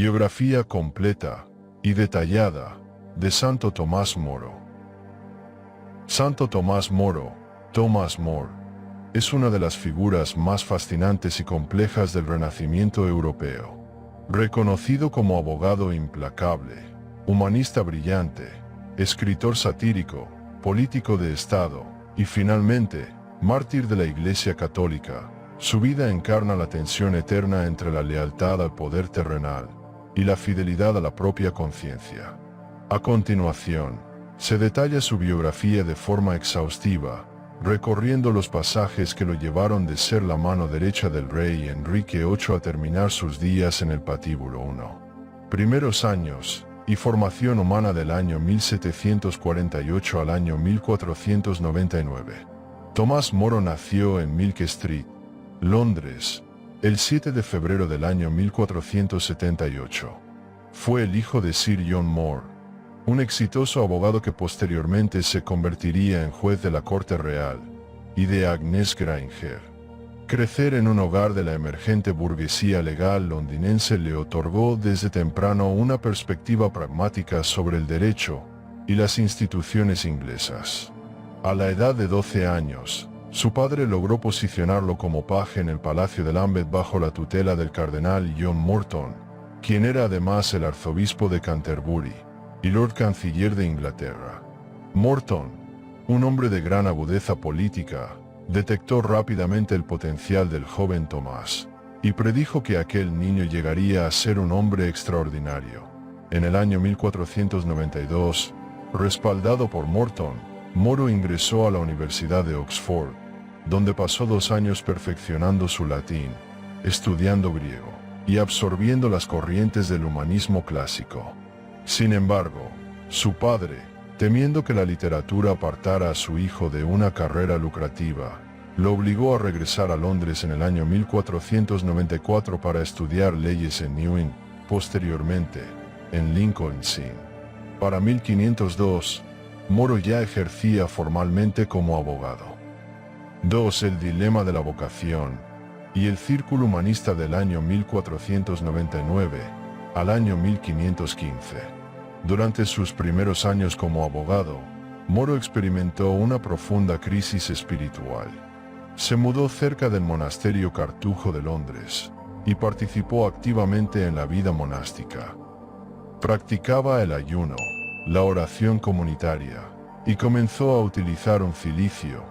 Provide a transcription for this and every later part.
Biografía completa y detallada de Santo Tomás Moro. Santo Tomás Moro, Tomás More, es una de las figuras más fascinantes y complejas del Renacimiento europeo. Reconocido como abogado implacable, humanista brillante, escritor satírico, político de Estado y finalmente, mártir de la Iglesia Católica, su vida encarna la tensión eterna entre la lealtad al poder terrenal y la fidelidad a la propia conciencia. A continuación, se detalla su biografía de forma exhaustiva, recorriendo los pasajes que lo llevaron de ser la mano derecha del rey Enrique VIII a terminar sus días en el patíbulo I. Primeros años y formación humana del año 1748 al año 1499. Tomás Moro nació en Milk Street, Londres, el 7 de febrero del año 1478. Fue el hijo de Sir John More, un exitoso abogado que posteriormente se convertiría en juez de la corte real, y de Agnes Granger. Crecer en un hogar de la emergente burguesía legal londinense le otorgó desde temprano una perspectiva pragmática sobre el derecho y las instituciones inglesas. A la edad de 12 años, su padre logró posicionarlo como paje en el Palacio de Lambeth bajo la tutela del cardenal John Morton, quien era además el arzobispo de Canterbury y Lord Canciller de Inglaterra. Morton, un hombre de gran agudeza política, detectó rápidamente el potencial del joven Tomás y predijo que aquel niño llegaría a ser un hombre extraordinario. En el año 1492, respaldado por Morton, Moro ingresó a la Universidad de Oxford, donde pasó 2 años perfeccionando su latín, estudiando griego y absorbiendo las corrientes del humanismo clásico. Sin embargo, su padre, temiendo que la literatura apartara a su hijo de una carrera lucrativa, lo obligó a regresar a Londres en el año 1494 para estudiar leyes en Newing, posteriormente, en Lincoln's Inn. Para 1502, Moro ya ejercía formalmente como abogado. 2. El dilema de la vocación y el círculo humanista del año 1499 al año 1515. Durante sus primeros años como abogado, Moro experimentó una profunda crisis espiritual. Se mudó cerca del monasterio Cartujo de Londres y participó activamente en la vida monástica. Practicaba el ayuno, la oración comunitaria, y comenzó a utilizar un cilicio,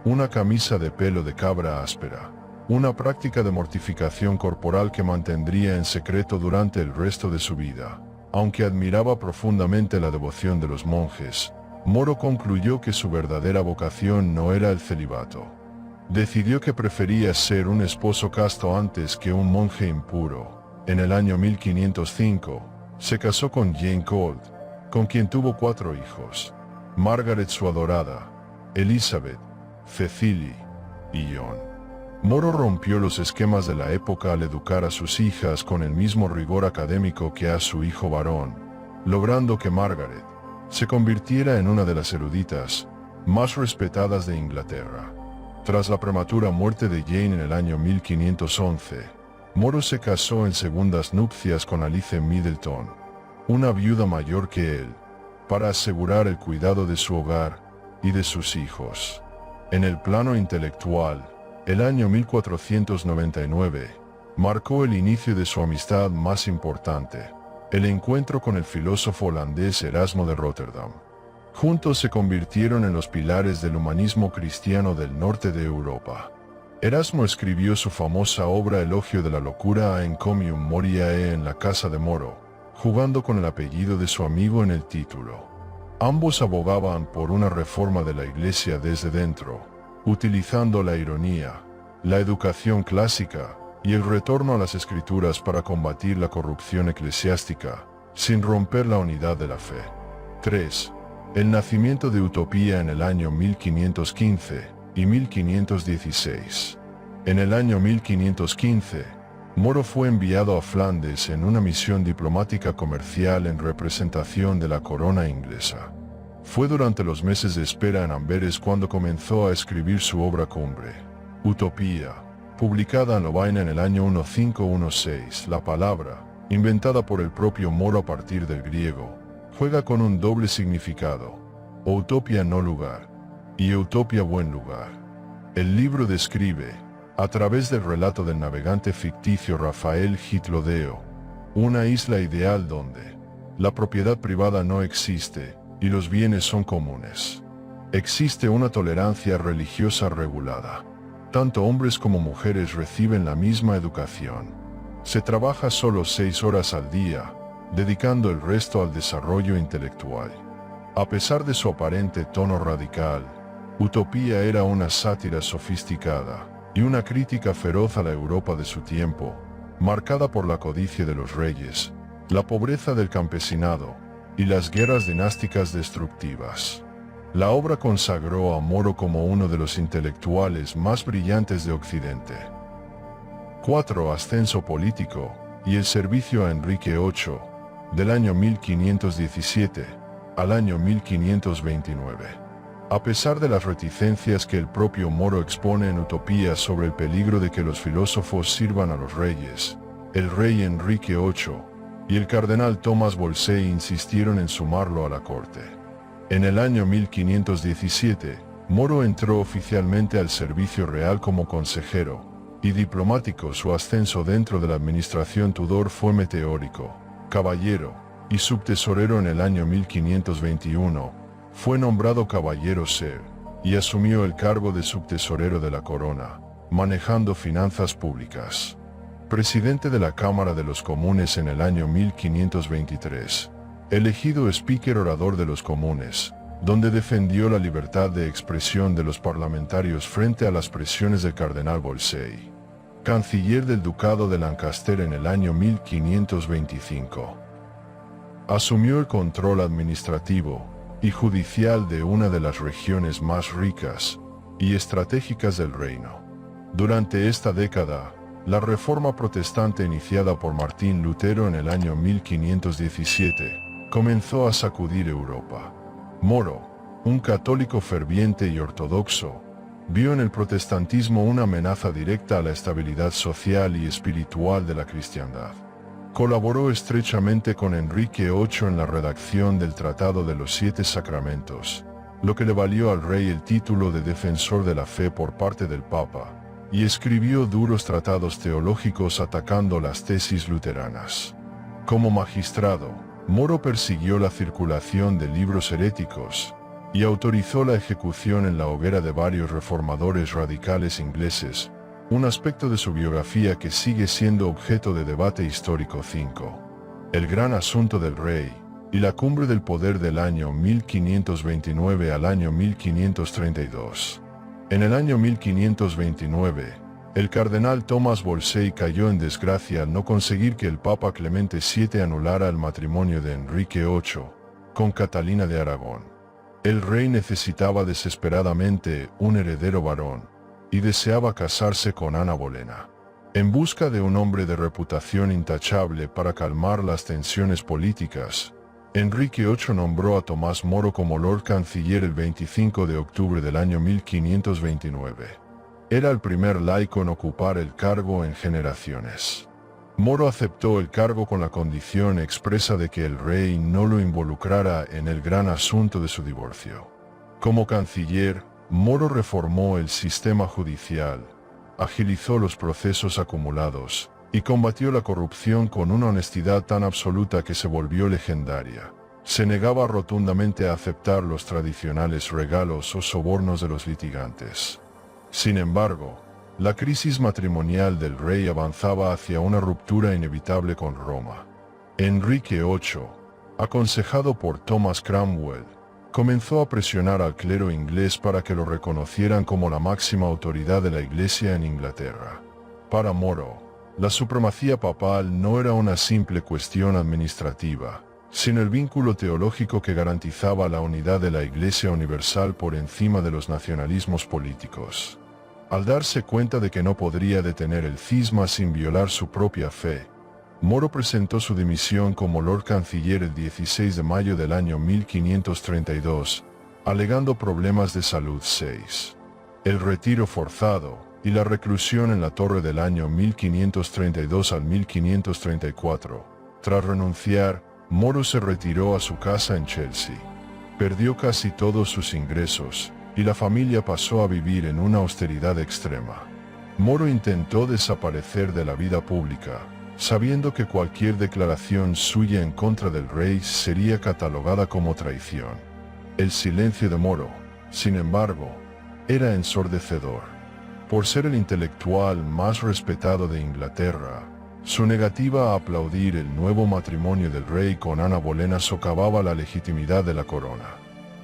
una camisa de pelo de cabra áspera, una práctica de mortificación corporal que mantendría en secreto durante el resto de su vida. Aunque admiraba profundamente la devoción de los monjes, Moro concluyó que su verdadera vocación no era el celibato. Decidió que prefería ser un esposo casto antes que un monje impuro. En el año 1505, se casó con Jane Colt, con quien tuvo 4 hijos: Margaret su adorada, Elizabeth, Cecily y John. Moro rompió los esquemas de la época al educar a sus hijas con el mismo rigor académico que a su hijo varón, logrando que Margaret se convirtiera en una de las eruditas más respetadas de Inglaterra. Tras la prematura muerte de Jane en el año 1511, Moro se casó en segundas nupcias con Alice Middleton, una viuda mayor que él, para asegurar el cuidado de su hogar y de sus hijos. En el plano intelectual, el año 1499 marcó el inicio de su amistad más importante, el encuentro con el filósofo holandés Erasmo de Rotterdam. Juntos se convirtieron en los pilares del humanismo cristiano del norte de Europa. Erasmo escribió su famosa obra Elogio de la locura Encomium Moriae en la casa de Moro, jugando con el apellido de su amigo en el título. Ambos abogaban por una reforma de la Iglesia desde dentro, utilizando la ironía, la educación clásica y el retorno a las escrituras para combatir la corrupción eclesiástica, sin romper la unidad de la fe. 3. El nacimiento de Utopía en el año 1515 y 1516. En el año 1515, Moro fue enviado a Flandes en una misión diplomática comercial en representación de la corona inglesa. Fue durante los meses de espera en Amberes cuando comenzó a escribir su obra cumbre, Utopía, publicada en Lovaina en el año 1516. La palabra inventada por el propio Moro a partir del griego, juega con un doble significado: utopía no lugar y utopía buen lugar. El libro describe, a través del relato del navegante ficticio Rafael Gitlodeo, una isla ideal donde la propiedad privada no existe y los bienes son comunes. Existe una tolerancia religiosa regulada. Tanto hombres como mujeres reciben la misma educación. Se trabaja solo 6 horas al día, dedicando el resto al desarrollo intelectual. A pesar de su aparente tono radical, Utopía era una sátira sofisticada y una crítica feroz a la Europa de su tiempo, marcada por la codicia de los reyes, la pobreza del campesinado y las guerras dinásticas destructivas. La obra consagró a Moro como uno de los intelectuales más brillantes de Occidente. 4. Ascenso político y el servicio a Enrique VIII, del año 1517 al año 1529. A pesar de las reticencias que el propio Moro expone en Utopía sobre el peligro de que los filósofos sirvan a los reyes, el rey Enrique VIII y el cardenal Thomas Wolsey insistieron en sumarlo a la corte. En el año 1517, Moro entró oficialmente al servicio real como consejero y diplomático. Su ascenso dentro de la administración Tudor fue meteórico. Caballero y subtesorero en el año 1521, fue nombrado caballero ser y asumió el cargo de subtesorero de la corona, manejando finanzas públicas. Presidente de la Cámara de los Comunes en el año 1523, elegido speaker orador de los comunes, donde defendió la libertad de expresión de los parlamentarios frente a las presiones del cardenal Wolsey. Canciller del Ducado de Lancaster en el año 1525. Asumió el control administrativo y judicial de una de las regiones más ricas y estratégicas del reino. Durante esta década, la reforma protestante iniciada por Martín Lutero en el año 1517 comenzó a sacudir Europa. Moro, un católico ferviente y ortodoxo, vio en el protestantismo una amenaza directa a la estabilidad social y espiritual de la cristiandad. Colaboró estrechamente con Enrique VIII en la redacción del Tratado de los 7 Sacramentos, lo que le valió al rey el título de defensor de la fe por parte del Papa, y escribió duros tratados teológicos atacando las tesis luteranas. Como magistrado, Moro persiguió la circulación de libros heréticos y autorizó la ejecución en la hoguera de varios reformadores radicales ingleses, un aspecto de su biografía que sigue siendo objeto de debate histórico. 5. El gran asunto del rey y la cumbre del poder del año 1529 al año 1532. En el año 1529, el cardenal Thomas Wolsey cayó en desgracia al no conseguir que el Papa Clemente VII anulara el matrimonio de Enrique VIII con Catalina de Aragón. El rey necesitaba desesperadamente un heredero varón y deseaba casarse con Ana Bolena. En busca de un hombre de reputación intachable para calmar las tensiones políticas, Enrique VIII nombró a Tomás Moro como Lord Canciller el 25 de octubre del año 1529. Era el primer laico en ocupar el cargo en generaciones. Moro aceptó el cargo con la condición expresa de que el rey no lo involucrara en el gran asunto de su divorcio. Como canciller, Moro reformó el sistema judicial, agilizó los procesos acumulados y combatió la corrupción con una honestidad tan absoluta que se volvió legendaria. Se negaba rotundamente a aceptar los tradicionales regalos o sobornos de los litigantes. Sin embargo, la crisis matrimonial del rey avanzaba hacia una ruptura inevitable con Roma. Enrique VIII, aconsejado por Thomas Cromwell, comenzó a presionar al clero inglés para que lo reconocieran como la máxima autoridad de la Iglesia en Inglaterra. Para Moro, la supremacía papal no era una simple cuestión administrativa, sino el vínculo teológico que garantizaba la unidad de la Iglesia universal por encima de los nacionalismos políticos. Al darse cuenta de que no podría detener el cisma sin violar su propia fe, Moro presentó su dimisión como Lord Canciller el 16 de mayo del año 1532, alegando problemas de salud. 6. El retiro forzado y la reclusión en la Torre del año 1532 al 1534 Tras renunciar, Moro se retiró a su casa en Chelsea. Perdió casi todos sus ingresos, y la familia pasó a vivir en una austeridad extrema. Moro intentó desaparecer de la vida pública, sabiendo que cualquier declaración suya en contra del rey sería catalogada como traición. El silencio de Moro, sin embargo, era ensordecedor. Por ser el intelectual más respetado de Inglaterra, su negativa a aplaudir el nuevo matrimonio del rey con Ana Bolena socavaba la legitimidad de la corona.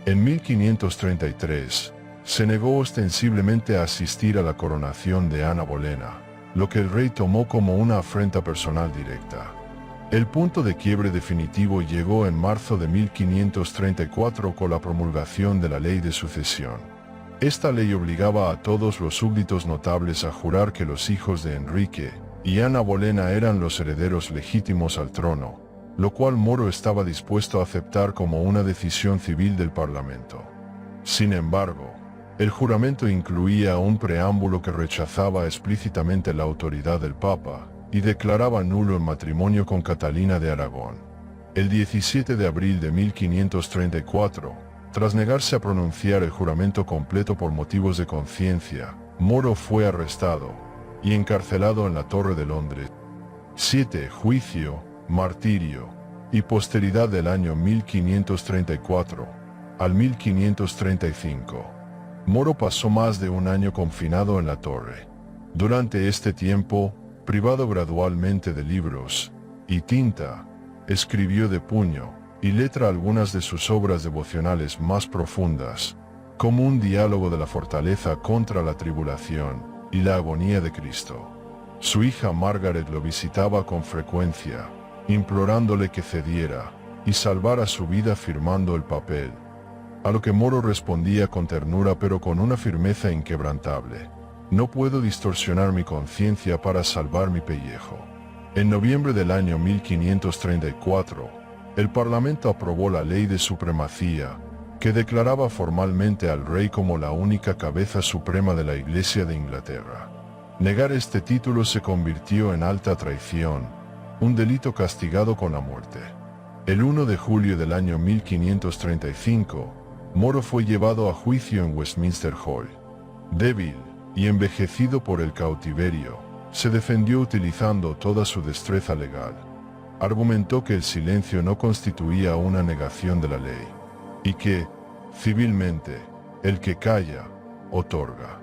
En 1533, se negó ostensiblemente a asistir a la coronación de Ana Bolena, lo que el rey tomó como una afrenta personal directa. El punto de quiebre definitivo llegó en marzo de 1534 con la promulgación de la Ley de Sucesión. Esta ley obligaba a todos los súbditos notables a jurar que los hijos de Enrique y Ana Bolena eran los herederos legítimos al trono, lo cual Moro estaba dispuesto a aceptar como una decisión civil del Parlamento. Sin embargo, el juramento incluía un preámbulo que rechazaba explícitamente la autoridad del Papa y declaraba nulo el matrimonio con Catalina de Aragón. El 17 de abril de 1534, tras negarse a pronunciar el juramento completo por motivos de conciencia, Moro fue arrestado y encarcelado en la Torre de Londres. 7. Juicio, martirio y posteridad del año 1534 al 1535. Moro pasó más de un año confinado en la torre. Durante este tiempo, privado gradualmente de libros y tinta, escribió de puño y letra algunas de sus obras devocionales más profundas, como un diálogo de la fortaleza contra la tribulación y la agonía de Cristo. Su hija Margaret lo visitaba con frecuencia, implorándole que cediera y salvara su vida firmando el papel, a lo que Moro respondía con ternura pero con una firmeza inquebrantable: no puedo distorsionar mi conciencia para salvar mi pellejo. En noviembre del año 1534, el Parlamento aprobó la Ley de Supremacía, que declaraba formalmente al rey como la única cabeza suprema de la Iglesia de Inglaterra. Negar este título se convirtió en alta traición, un delito castigado con la muerte. El 1 de julio del año 1535, Moro fue llevado a juicio en Westminster Hall. Débil y envejecido por el cautiverio, se defendió utilizando toda su destreza legal. Argumentó que el silencio no constituía una negación de la ley, y que, civilmente, el que calla, otorga.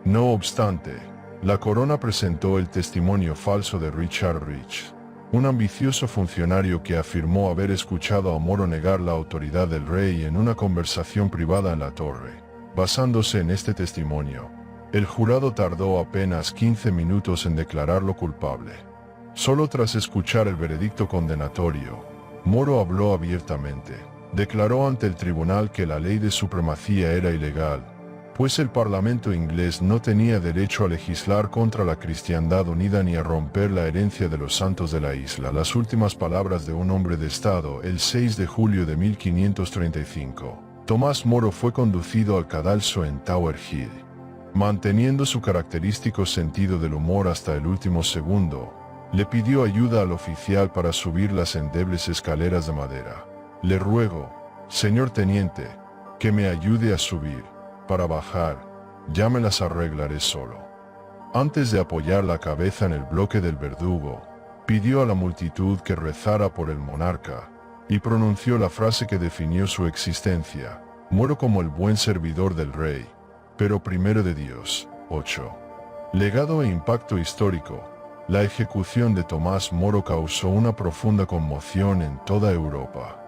No obstante, la corona presentó el testimonio falso de Richard Rich, un ambicioso funcionario que afirmó haber escuchado a Moro negar la autoridad del rey en una conversación privada en la torre. Basándose en este testimonio, el jurado tardó apenas 15 minutos en declararlo culpable. Solo tras escuchar el veredicto condenatorio, Moro habló abiertamente. Declaró ante el tribunal que la ley de supremacía era ilegal, pues el Parlamento inglés no tenía derecho a legislar contra la cristiandad unida ni a romper la herencia de los santos de la isla. Las últimas palabras de un hombre de Estado. El 6 de julio de 1535, Tomás Moro fue conducido al cadalso en Tower Hill. Manteniendo su característico sentido del humor hasta el último segundo, le pidió ayuda al oficial para subir las endebles escaleras de madera. Le ruego, señor teniente, que me ayude a subir. Para bajar, ya me las arreglaré solo. Antes de apoyar la cabeza en el bloque del verdugo, pidió a la multitud que rezara por el monarca, y pronunció la frase que definió su existencia: muero como el buen servidor del rey, pero primero de Dios. 8. Legado e impacto histórico. La ejecución de Tomás Moro causó una profunda conmoción en toda Europa.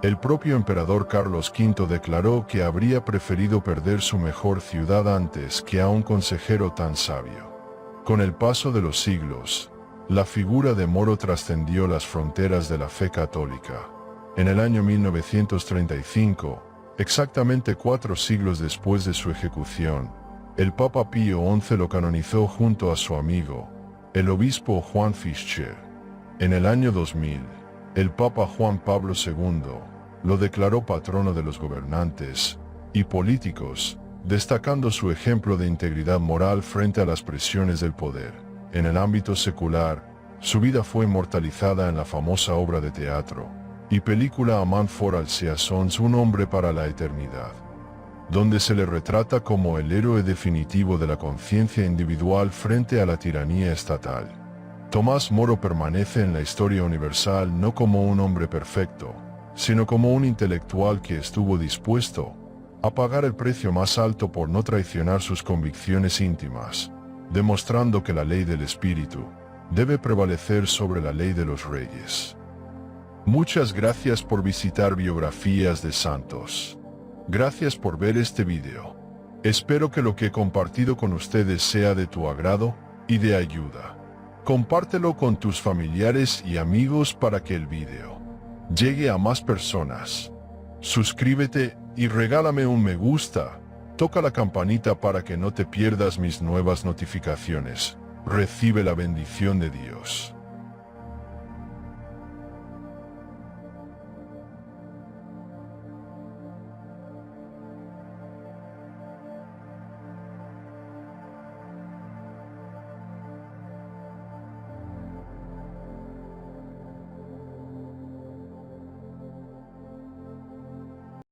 El propio emperador Carlos V declaró que habría preferido perder su mejor ciudad antes que a un consejero tan sabio. Con el paso de los siglos, la figura de Moro trascendió las fronteras de la fe católica. En el año 1935, exactamente 4 siglos después de su ejecución, el Papa Pío XI lo canonizó junto a su amigo, el obispo Juan Fischer. En el año 2000, el Papa Juan Pablo II lo declaró patrono de los gobernantes y políticos, destacando su ejemplo de integridad moral frente a las presiones del poder. En el ámbito secular, Su vida fue inmortalizada en la famosa obra de teatro y película Amant for all seasons, un hombre para la eternidad, donde se le retrata como el héroe definitivo de la conciencia individual frente a la tiranía estatal. Tomás Moro permanece en la historia universal no como un hombre perfecto, sino como un intelectual que estuvo dispuesto a pagar el precio más alto por no traicionar sus convicciones íntimas, demostrando que la ley del espíritu debe prevalecer sobre la ley de los reyes. Muchas gracias por visitar Biografías de Santos. Gracias por ver este video. Espero que lo que he compartido con ustedes sea de tu agrado y de ayuda. Compártelo con tus familiares y amigos para que el video llegue a más personas. Suscríbete y regálame un me gusta. Toca la campanita para que no te pierdas mis nuevas notificaciones. Recibe la bendición de Dios.